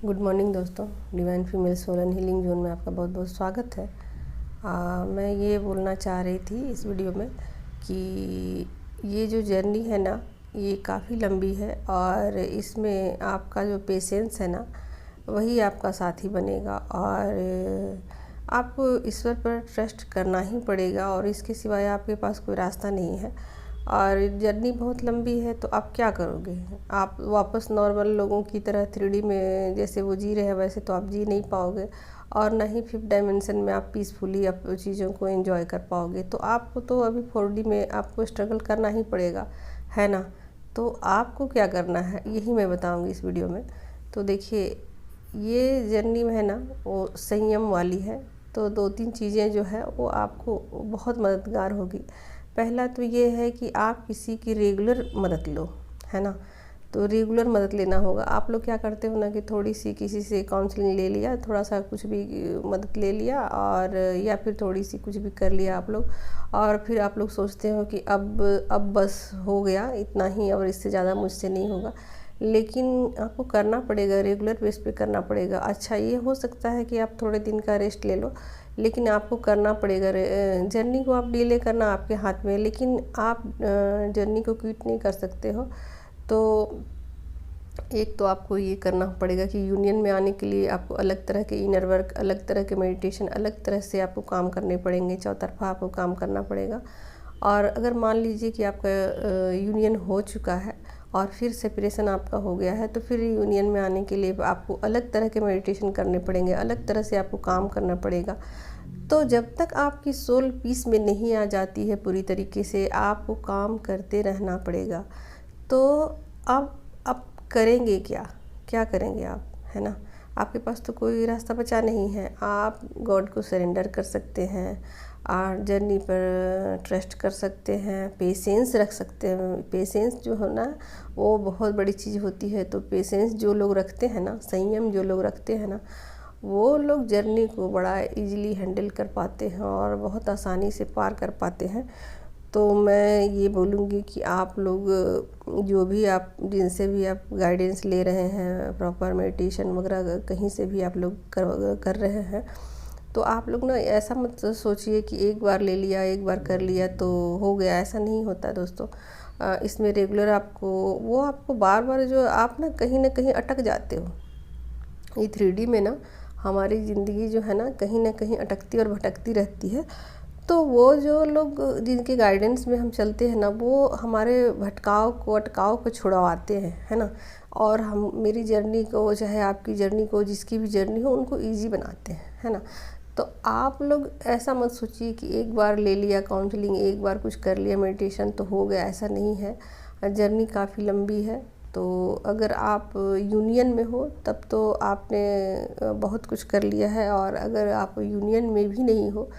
Good morning दोस्तों। Divine female soul and healing zone में आपका बहुत बहुत स्वागत है। मैं ये बोलना चाह रही थी इस वीडियो में कि ये जो जर्नी है ना, ये काफ़ी लंबी है और इसमें आपका जो पेशेंस है ना, वही आपका साथी बनेगा और आपको ईश्वर पर ट्रस्ट करना ही पड़ेगा और इसके सिवाय आपके पास कोई रास्ता नहीं है। और जर्नी बहुत लंबी है तो आप क्या करोगे? आप वापस नॉर्मल लोगों की तरह 3D में जैसे वो जी रहे हैं वैसे तो आप जी नहीं पाओगे और ना ही 5th डायमेंशन में आप पीसफुली आप चीज़ों को एंजॉय कर पाओगे। तो आपको तो अभी 4D में आपको स्ट्रगल करना ही पड़ेगा, है ना। तो आपको क्या करना है यही मैं बताऊंगी इस वीडियो में। तो देखिए, ये जर्नी में है ना, वो संयम वाली है। तो 2-3 चीज़ें जो है वो आपको बहुत मददगार होगी। पहला तो ये है कि आप किसी की रेगुलर मदद लो, है ना। तो रेगुलर मदद लेना होगा। आप लोग क्या करते हो ना कि थोड़ी सी किसी से काउंसलिंग ले लिया, थोड़ा सा कुछ भी मदद ले लिया और या फिर थोड़ी सी कुछ भी कर लिया आप लोग, और फिर आप लोग सोचते हो कि अब बस हो गया इतना ही और इससे ज़्यादा मुझसे नहीं होगा। लेकिन आपको करना पड़ेगा, रेगुलर बेस पे करना पड़ेगा। अच्छा, ये हो सकता है कि आप थोड़े दिन का रेस्ट ले लो, लेकिन आपको करना पड़ेगा। जर्नी को आप डिले करना आपके हाथ में, लेकिन आप जर्नी को क्विट नहीं कर सकते हो। तो एक तो आपको ये करना पड़ेगा कि यूनियन में आने के लिए आपको अलग तरह के इनर वर्क, अलग तरह के मेडिटेशन, अलग तरह से आपको काम करने पड़ेंगे। चौतरफा आपको काम करना पड़ेगा। और अगर मान लीजिए कि आपका यूनियन हो चुका है और फिर सेपरेशन आपका हो गया है, तो फिर यूनियन में आने के लिए आपको अलग तरह के मेडिटेशन करने पड़ेंगे, अलग तरह से आपको काम करना पड़ेगा। तो जब तक आपकी सोल पीस में नहीं आ जाती है पूरी तरीके से, आपको काम करते रहना पड़ेगा। तो अब करेंगे क्या? क्या करेंगे आप, है ना। आपके पास तो कोई रास्ता बचा नहीं है। आप गॉड को सरेंडर कर सकते हैं और जर्नी पर ट्रस्ट कर सकते हैं, पेशेंस रख सकते हैं। पेशेंस जो है ना, वो बहुत बड़ी चीज़ होती है। तो पेशेंस जो लोग रखते हैं ना, संयम जो लोग रखते हैं ना, वो लोग जर्नी को बड़ा इजीली हैंडल कर पाते हैं और बहुत आसानी से पार कर पाते हैं। तो मैं ये बोलूँगी कि आप लोग जो भी आप जिनसे भी आप गाइडेंस ले रहे हैं, प्रॉपर मेडिटेशन वगैरह कहीं से भी आप लोग कर रहे हैं, तो आप लोग ना ऐसा मत सोचिए कि एक बार ले लिया, एक बार कर लिया तो हो गया। ऐसा नहीं होता दोस्तों। इसमें रेगुलर आपको बार बार जो आप ना कहीं अटक जाते हो। ये 3D में ना हमारी ज़िंदगी जो है ना कहीं अटकती और भटकती रहती है। तो वो जो लोग जिनके गाइडेंस में हम चलते हैं ना, वो हमारे अटकाव को छुड़वाते हैं, है ना। और हम मेरी जर्नी को, चाहे आपकी जर्नी को, जिसकी भी जर्नी हो, उनको इजी बनाते हैं, है ना। तो आप लोग ऐसा मत सोचिए कि एक बार ले लिया काउंसलिंग, एक बार कुछ कर लिया मेडिटेशन तो हो गया। ऐसा नहीं है। जर्नी काफ़ी लंबी है। तो अगर आप यूनियन में हो तब तो आपने बहुत कुछ कर लिया है, और अगर आप यूनियन में भी नहीं हो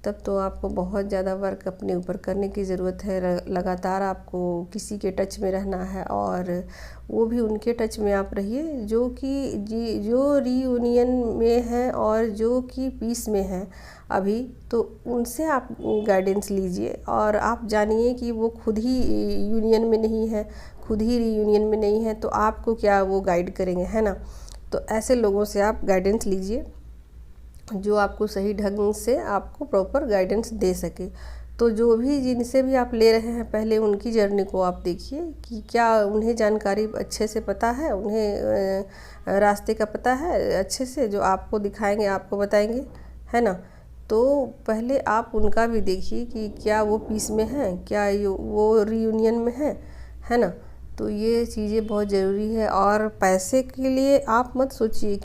तब तो आपको बहुत ज़्यादा वर्क अपने ऊपर करने की ज़रूरत है। लगातार आपको किसी के टच में रहना है, और वो भी उनके टच में आप रहिए जो रीयूनियन में हैं और जो कि पीस में हैं अभी। तो उनसे आप गाइडेंस लीजिए और आप जानिए कि वो खुद ही यूनियन में नहीं है, खुद ही रीयूनियन में नहीं है, तो आपको क्या वो गाइड करेंगे, है ना। तो ऐसे लोगों से आप गाइडेंस लीजिए जो आपको सही ढंग से आपको प्रॉपर गाइडेंस दे सके। तो जो भी जिनसे भी आप ले रहे हैं, पहले उनकी जर्नी को आप देखिए कि क्या उन्हें जानकारी अच्छे से पता है, उन्हें रास्ते का पता है अच्छे से, जो आपको दिखाएंगे, आपको बताएंगे, है ना। तो पहले आप उनका भी देखिए कि क्या वो पीस में हैं, क्या वो रीयूनियन में है ना। तो ये चीज़ें बहुत ज़रूरी है। और पैसे के लिए आप मत सोचिए,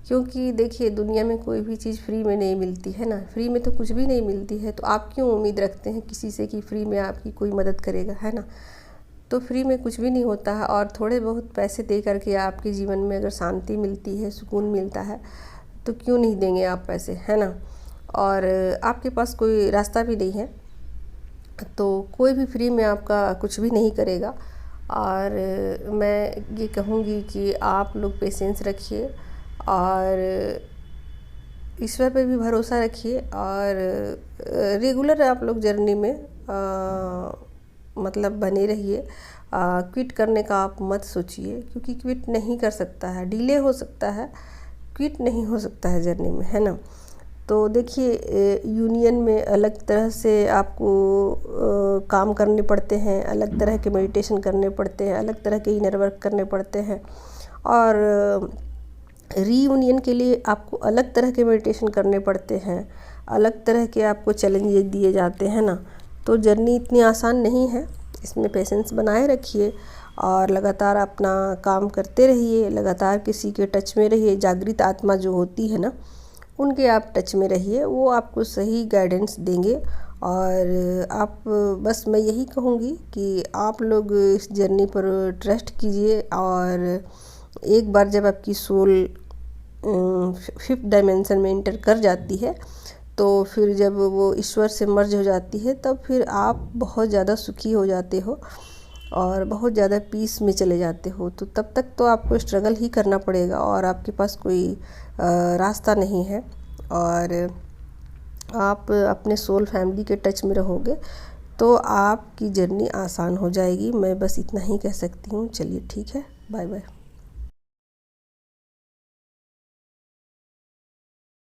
क्योंकि देखिए, दुनिया में कोई भी चीज़ फ्री में नहीं मिलती, है ना। फ्री में तो कुछ भी नहीं मिलती है। तो आप क्यों उम्मीद रखते हैं किसी से कि फ्री में आपकी कोई मदद करेगा, है ना। तो फ्री में कुछ भी नहीं होता है। और थोड़े बहुत पैसे दे करके आपके जीवन में अगर शांति मिलती है, सुकून मिलता है, तो क्यों नहीं देंगे आप पैसे, है ना। और आपके पास कोई रास्ता भी नहीं है तो कोई भी फ्री में आपका कुछ भी नहीं करेगा। और मैं ये कहूँगी कि आप लोग पेशेंस रखिए और ईश्वर पे भी भरोसा रखिए, और रेगुलर आप लोग जर्नी में मतलब बने रहिए। क्विट करने का आप मत सोचिए, क्योंकि क्विट नहीं कर सकता है, डिले हो सकता है, क्विट नहीं हो सकता है जर्नी में, है ना। तो देखिए यूनियन में अलग तरह से आपको काम करने पड़ते हैं, अलग तरह के मेडिटेशन करने पड़ते हैं, अलग तरह के इनर वर्क करने पड़ते हैं, और रीयूनियन के लिए आपको अलग तरह के मेडिटेशन करने पड़ते हैं, अलग तरह के आपको चैलेंजेस दिए जाते हैं ना। तो जर्नी इतनी आसान नहीं है, इसमें पेशेंस बनाए रखिए और लगातार अपना काम करते रहिए, लगातार किसी के टच में रहिए। जागृत आत्मा जो होती है ना, उनके आप टच में रहिए, वो आपको सही गाइडेंस देंगे। और आप बस मैं यही कहूँगी कि आप लोग इस जर्नी पर ट्रस्ट कीजिए, और एक बार जब आपकी सोल 5th डायमेंशन में इंटर कर जाती है, तो फिर जब वो ईश्वर से मर्ज हो जाती है, तब फिर आप बहुत ज़्यादा सुखी हो जाते हो और बहुत ज़्यादा पीस में चले जाते हो। तो तब तक तो आपको स्ट्रगल ही करना पड़ेगा और आपके पास कोई रास्ता नहीं है, और आप अपने सोल फैमिली के टच में रहोगे तो आपकी जर्नी आसान हो जाएगी। मैं बस इतना ही कह सकती हूँ। चलिए ठीक है, बाय बाय।